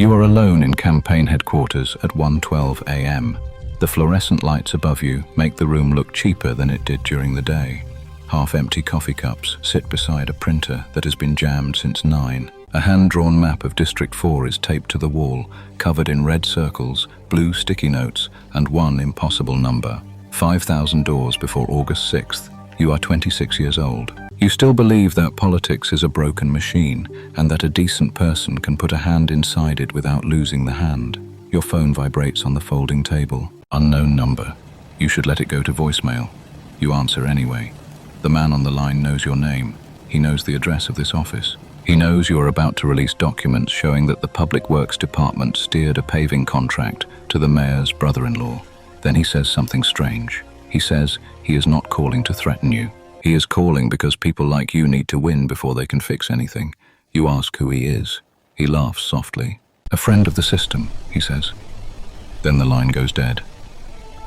You are alone in campaign headquarters at 1:12 a.m. The fluorescent lights above you make the room look cheaper than it did during the day. Half-empty coffee cups sit beside a printer that has been jammed since 9. A hand-drawn map of District 4 is taped to the wall, covered in red circles, blue sticky notes, and one impossible number. 5,000 doors before August 6th. You are 26 years old. You still believe that politics is a broken machine, and that a decent person can put a hand inside it without losing the hand. Your phone vibrates on the folding table. Unknown number. You should let it go to voicemail. You answer anyway. The man on the line knows your name. He knows the address of this office. He knows you are about to release documents showing that the Public Works Department steered a paving contract to the mayor's brother-in-law. Then he says something strange. He says he is not calling to threaten you. He is calling because people like you need to win before they can fix anything. You ask who he is. He laughs softly. A friend of the system, he says. Then the line goes dead.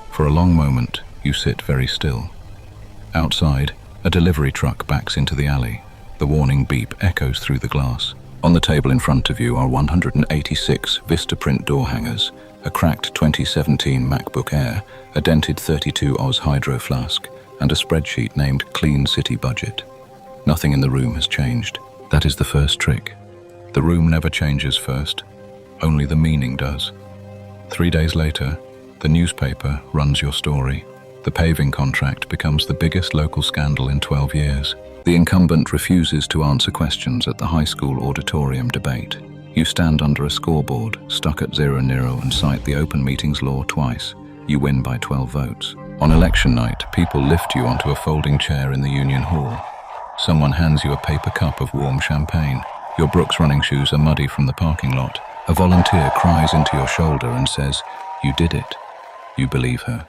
For a long moment, you sit very still. Outside, a delivery truck backs into the alley. The warning beep echoes through the glass. On the table in front of you are 186 Vistaprint door hangers, a cracked 2017 MacBook Air, a dented 32 Oz Hydro flask, and a spreadsheet named Clean City Budget. Nothing in the room has changed. That is the first trick. The room never changes first. Only the meaning does. 3 days later, the newspaper runs your story. The paving contract becomes the biggest local scandal in 12 years. The incumbent refuses to answer questions at the high school auditorium debate. You stand under a scoreboard, stuck at 0-0, and cite the open meetings law twice. You win by 12 votes. On election night, people lift you onto a folding chair in the Union Hall. Someone hands you a paper cup of warm champagne. Your Brooks running shoes are muddy from the parking lot. A volunteer cries into your shoulder and says, "You did it." You believe her.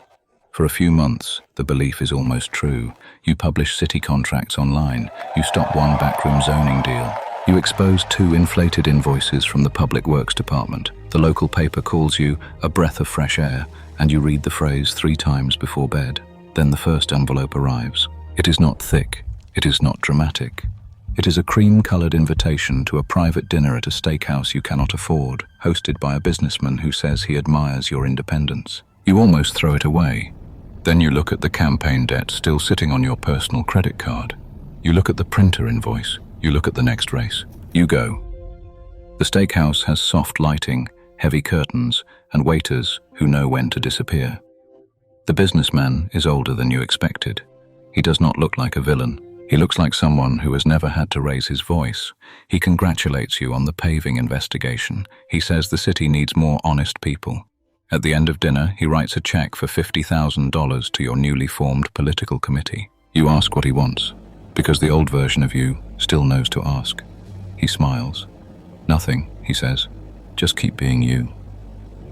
For a few months, the belief is almost true. You publish city contracts online. You stop one backroom zoning deal. You expose 2 inflated invoices from the Public Works Department. The local paper calls you a breath of fresh air, and you read the phrase 3 times before bed. Then the first envelope arrives. It is not thick. It is not dramatic. It is a cream-colored invitation to a private dinner at a steakhouse you cannot afford, hosted by a businessman who says he admires your independence. You almost throw it away. Then you look at the campaign debt still sitting on your personal credit card. You look at the printer invoice. You look at the next race. You go. The steakhouse has soft lighting, heavy curtains, and waiters who know when to disappear. The businessman is older than you expected. He does not look like a villain. He looks like someone who has never had to raise his voice. He congratulates you on the paving investigation. He says the city needs more honest people. At the end of dinner, he writes a check for $50,000 to your newly formed political committee. You ask what he wants, because the old version of you still knows to ask. He smiles. "Nothing," he says. "Just keep being you."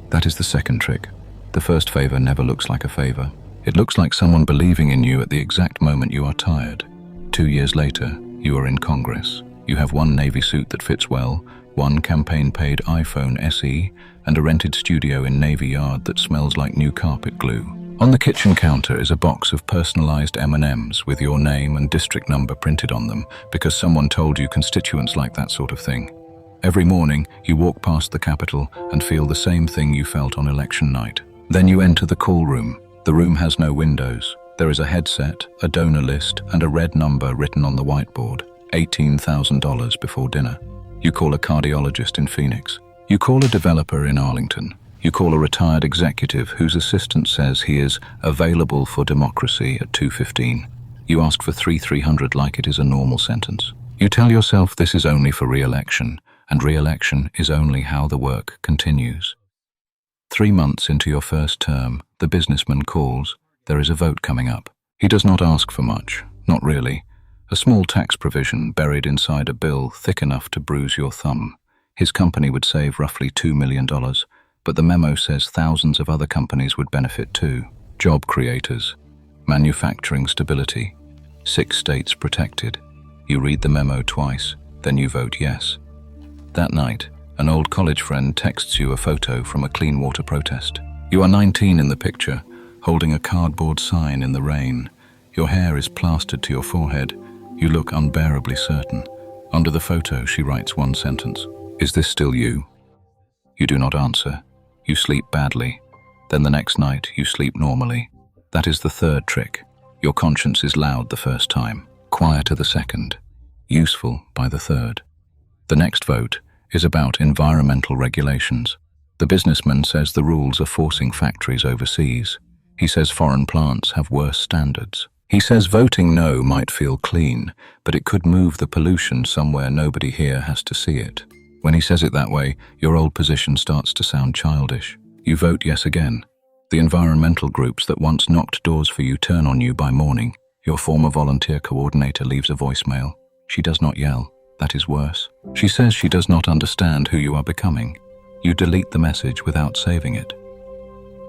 That is the second trick. The first favor never looks like a favor. It looks like someone believing in you at the exact moment you are tired. 2 years later, you are in Congress. You have one navy suit that fits well, one campaign-paid iPhone SE, and a rented studio in Navy Yard that smells like new carpet glue. On the kitchen counter is a box of personalized M&Ms with your name and district number printed on them because someone told you constituents like that sort of thing. Every morning, you walk past the Capitol and feel the same thing you felt on election night. Then you enter the call room. The room has no windows. There is a headset, a donor list, and a red number written on the whiteboard. $18,000 before dinner. You call a cardiologist in Phoenix. You call a developer in Arlington. You call a retired executive whose assistant says he is available for democracy at 2:15. You ask for 300 like it is a normal sentence. You tell yourself this is only for re-election, and re-election is only how the work continues. 3 months into your first term, the businessman calls. There is a vote coming up. He does not ask for much, not really. A small tax provision buried inside a bill thick enough to bruise your thumb. His company would save roughly $2 million, but the memo says thousands of other companies would benefit too. Job creators, manufacturing stability, 6 states protected. You read the memo twice, then you vote yes. That night, an old college friend texts you a photo from a clean water protest. You are 19 in the picture, holding a cardboard sign in the rain. Your hair is plastered to your forehead. You look unbearably certain. Under the photo, she writes one sentence. "Is this still you?" You do not answer. You sleep badly. Then the next night, you sleep normally. That is the third trick. Your conscience is loud the first time, quieter the second, useful by the third. The next vote is about environmental regulations. The businessman says the rules are forcing factories overseas. He says foreign plants have worse standards. He says voting no might feel clean, but it could move the pollution somewhere nobody here has to see it. When he says it that way, your old position starts to sound childish. You vote yes again. The environmental groups that once knocked doors for you turn on you by morning. Your former volunteer coordinator leaves a voicemail. She does not yell. That is worse. She says she does not understand who you are becoming. You delete the message without saving it.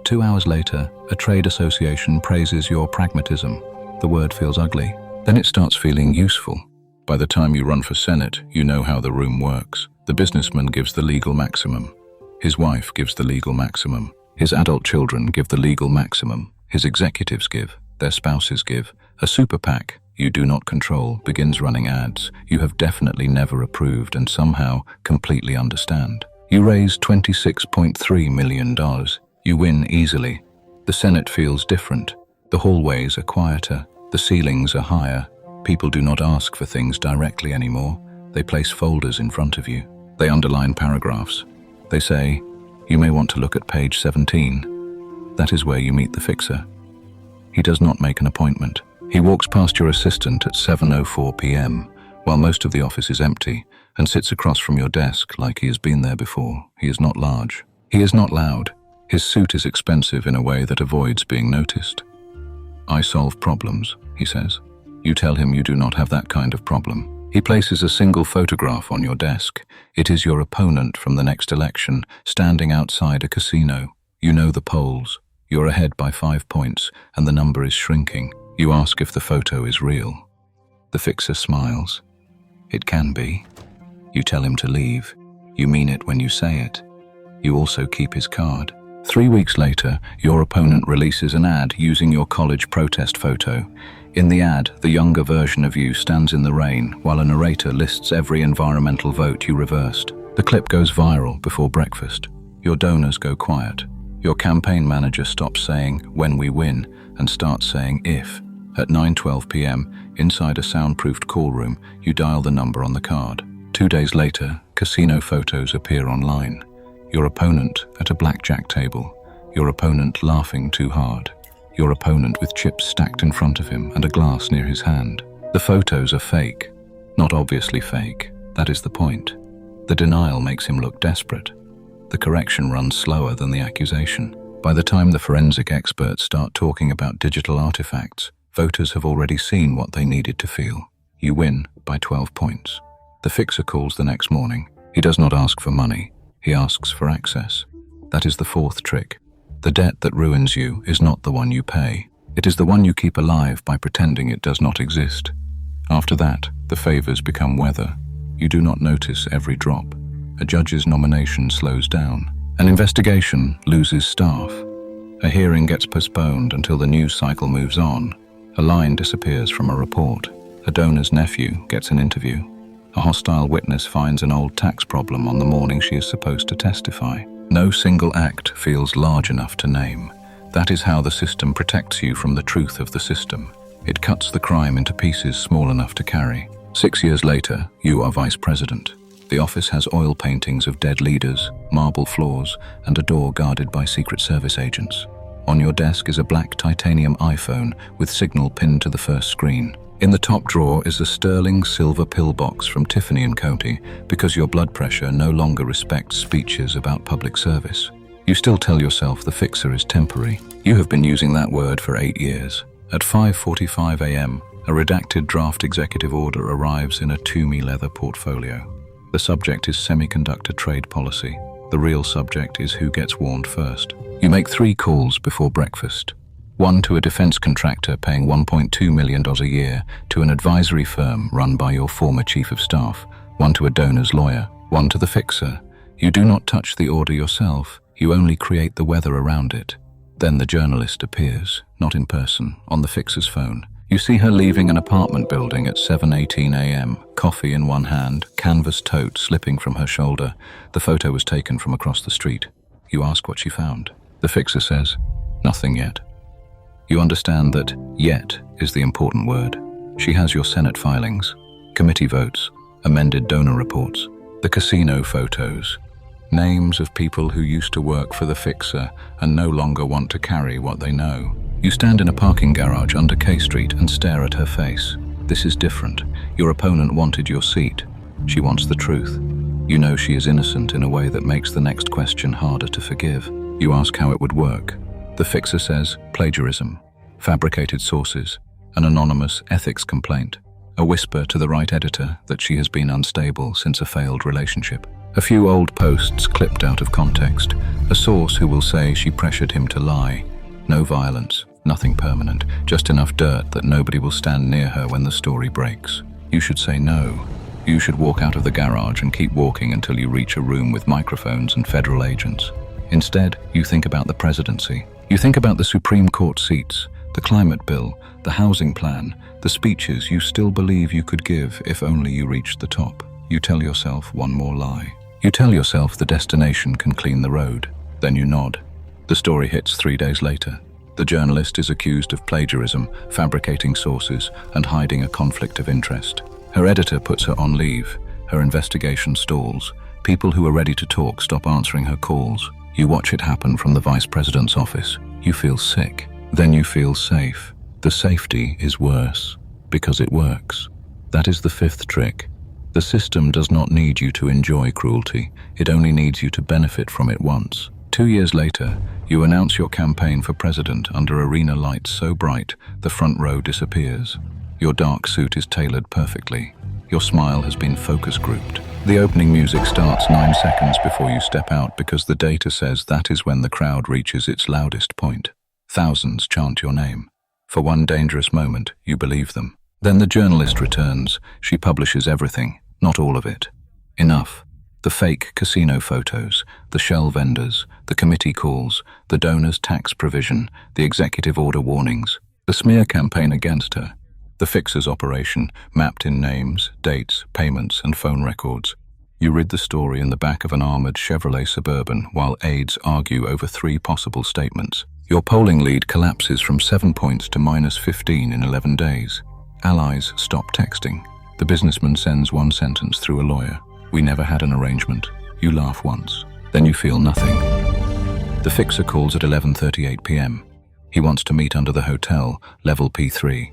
2 hours later, a trade association praises your pragmatism. The word feels ugly. Then it starts feeling useful. By the time you run for Senate, you know how the room works. The businessman gives the legal maximum. His wife gives the legal maximum. His adult children give the legal maximum. His executives give. Their spouses give. A super PAC you do not control begins running ads you have definitely never approved and somehow completely understand. You raise $26.3 million. You win easily. The Senate feels different. The hallways are quieter. The ceilings are higher. People do not ask for things directly anymore. They place folders in front of you. They underline paragraphs. They say, "You may want to look at page 17. That is where you meet the fixer. He does not make an appointment. He walks past your assistant at 7:04 p.m., while most of the office is empty, and sits across from your desk like he has been there before. He is not large. He is not loud. His suit is expensive in a way that avoids being noticed. "I solve problems," he says. You tell him you do not have that kind of problem. He places a single photograph on your desk. It is your opponent from the next election, standing outside a casino. You know the polls. You're ahead by 5 points, and the number is shrinking. You ask if the photo is real. The fixer smiles. It can be. You tell him to leave. You mean it when you say it. You also keep his card. 3 weeks later, your opponent releases an ad using your college protest photo. In the ad, the younger version of you stands in the rain while a narrator lists every environmental vote you reversed. The clip goes viral before breakfast. Your donors go quiet. Your campaign manager stops saying, "when we win," and starts saying, "if." At 9:12 p.m., inside a soundproofed call room, you dial the number on the card. 2 days later, casino photos appear online. Your opponent at a blackjack table. Your opponent laughing too hard. Your opponent with chips stacked in front of him and a glass near his hand. The photos are fake. Not obviously fake. That is the point. The denial makes him look desperate. The correction runs slower than the accusation. By the time the forensic experts start talking about digital artifacts, voters have already seen what they needed to feel. You win by 12 points. The fixer calls the next morning. He does not ask for money. He asks for access. That is the fourth trick. The debt that ruins you is not the one you pay. It is the one you keep alive by pretending it does not exist. After that, the favors become weather. You do not notice every drop. A judge's nomination slows down. An investigation loses staff. A hearing gets postponed until the news cycle moves on. A line disappears from a report. A donor's nephew gets an interview. A hostile witness finds an old tax problem on the morning she is supposed to testify. No single act feels large enough to name. That is how the system protects you from the truth of the system. It cuts the crime into pieces small enough to carry. 6 years later, you are vice president. The office has oil paintings of dead leaders, marble floors, and a door guarded by Secret Service agents. On your desk is a black titanium iPhone with signal pinned to the first screen. In the top drawer is a sterling silver pillbox from Tiffany & Co. because your blood pressure no longer respects speeches about public service. You still tell yourself the fixer is temporary. You have been using that word for 8 years. At 5:45 a.m., a redacted draft executive order arrives in a Toomey leather portfolio. The subject is semiconductor trade policy. The real subject is who gets warned first. You make 3 calls before breakfast. One to a defense contractor paying $1.2 million a year to an advisory firm run by your former chief of staff. One to a donor's lawyer. One to the fixer. You do not touch the order yourself. You only create the weather around it. Then the journalist appears, not in person, on the fixer's phone. You see her leaving an apartment building at 7:18 a.m., coffee in one hand, canvas tote slipping from her shoulder. The photo was taken from across the street. You ask what she found. The fixer says, "Nothing yet." You understand that "yet" is the important word. She has your Senate filings, committee votes, amended donor reports, the casino photos, names of people who used to work for the fixer and no longer want to carry what they know. You stand in a parking garage under K Street and stare at her face. This is different. Your opponent wanted your seat. She wants the truth. You know she is innocent in a way that makes the next question harder to forgive. You ask how it would work. The fixer says plagiarism, fabricated sources, an anonymous ethics complaint, a whisper to the right editor that she has been unstable since a failed relationship. A few old posts clipped out of context, a source who will say she pressured him to lie. No violence, nothing permanent, just enough dirt that nobody will stand near her when the story breaks. You should say no. You should walk out of the garage and keep walking until you reach a room with microphones and federal agents. Instead, you think about the presidency. You think about the Supreme Court seats, the climate bill, the housing plan, the speeches you still believe you could give if only you reached the top. You tell yourself one more lie. You tell yourself the destination can clean the road. Then you nod. The story hits 3 days later. The journalist is accused of plagiarism, fabricating sources, and hiding a conflict of interest. Her editor puts her on leave. Her investigation stalls. People who are ready to talk stop answering her calls. You watch it happen from the vice president's office. You feel sick. Then you feel safe. The safety is worse, because it works. That is the fifth trick. The system does not need you to enjoy cruelty. It only needs you to benefit from it once. 2 years later, you announce your campaign for president under arena lights so bright the front row disappears. Your dark suit is tailored perfectly. Your smile has been focus grouped. The opening music starts 9 seconds before you step out because the data says that is when the crowd reaches its loudest point. Thousands chant your name. For one dangerous moment, you believe them. Then the journalist returns. She publishes everything, not all of it. Enough. The fake casino photos, the shell vendors, the committee calls, the donor's tax provision, the executive order warnings, the smear campaign against her, the fixer's operation, mapped in names, dates, payments, and phone records. You read the story in the back of an armored Chevrolet Suburban while aides argue over 3 possible statements. Your polling lead collapses from 7 points to -15 in 11 days. Allies stop texting. The businessman sends one sentence through a lawyer. "We never had an arrangement." You laugh once. Then you feel nothing. The fixer calls at 11:38 p.m. He wants to meet under the hotel, level P3.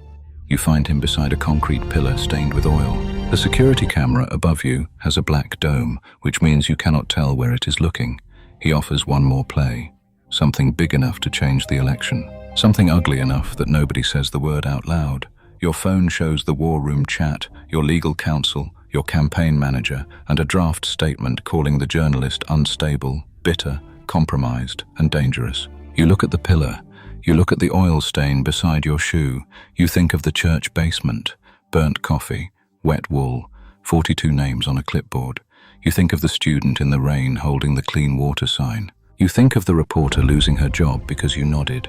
You find him beside a concrete pillar stained with oil. The security camera above you has a black dome, which means you cannot tell where it is looking. He offers one more play. Something big enough to change the election. Something ugly enough that nobody says the word out loud. Your phone shows the war room chat, your legal counsel, your campaign manager, and a draft statement calling the journalist unstable, bitter, compromised, and dangerous. You look at the pillar. You look at the oil stain beside your shoe. You think of the church basement, burnt coffee, wet wool, 42 names on a clipboard. You think of the student in the rain holding the clean water sign. You think of the reporter losing her job because you nodded.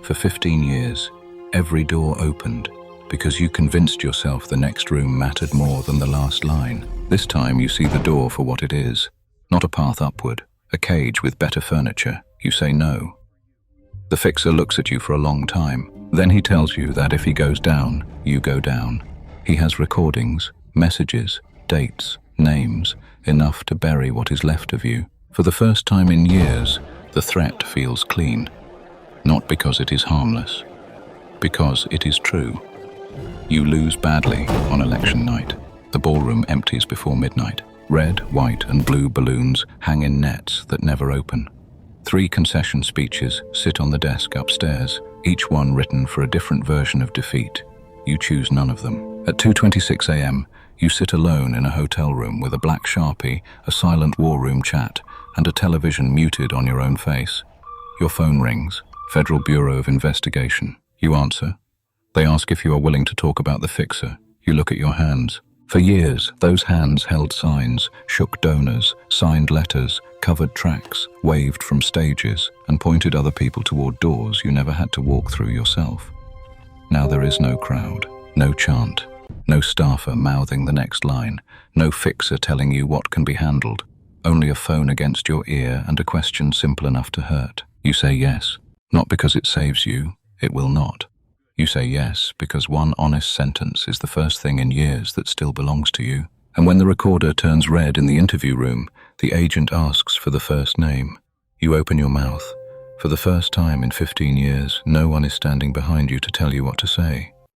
For 15 years, every door opened because you convinced yourself the next room mattered more than the last line. This time you see the door for what it is, not a path upward, a cage with better furniture. You say no. The fixer looks at you for a long time. Then he tells you that if he goes down, you go down. He has recordings, messages, dates, names, enough to bury what is left of you. For the first time in years, the threat feels clean. Not because it is harmless, because it is true. You lose badly on election night. The ballroom empties before midnight. Red, white, and blue balloons hang in nets that never open. 3 concession speeches sit on the desk upstairs, each one written for a different version of defeat. You choose none of them. At 2:26 a.m., you sit alone in a hotel room with a black Sharpie, a silent war room chat, and a television muted on your own face. Your phone rings. Federal Bureau of Investigation. You answer. They ask if you are willing to talk about the fixer. You look at your hands. For years, those hands held signs, shook donors, signed letters, covered tracks, waved from stages, and pointed other people toward doors you never had to walk through yourself. Now there is no crowd, no chant, no staffer mouthing the next line, no fixer telling you what can be handled, only a phone against your ear and a question simple enough to hurt. You say yes, not because it saves you, it will not. You say yes because one honest sentence is the first thing in years that still belongs to you. And when the recorder turns red in the interview room, the agent asks for the first name. You open your mouth. For the first time in 15 years, no one is standing behind you to tell you what to say.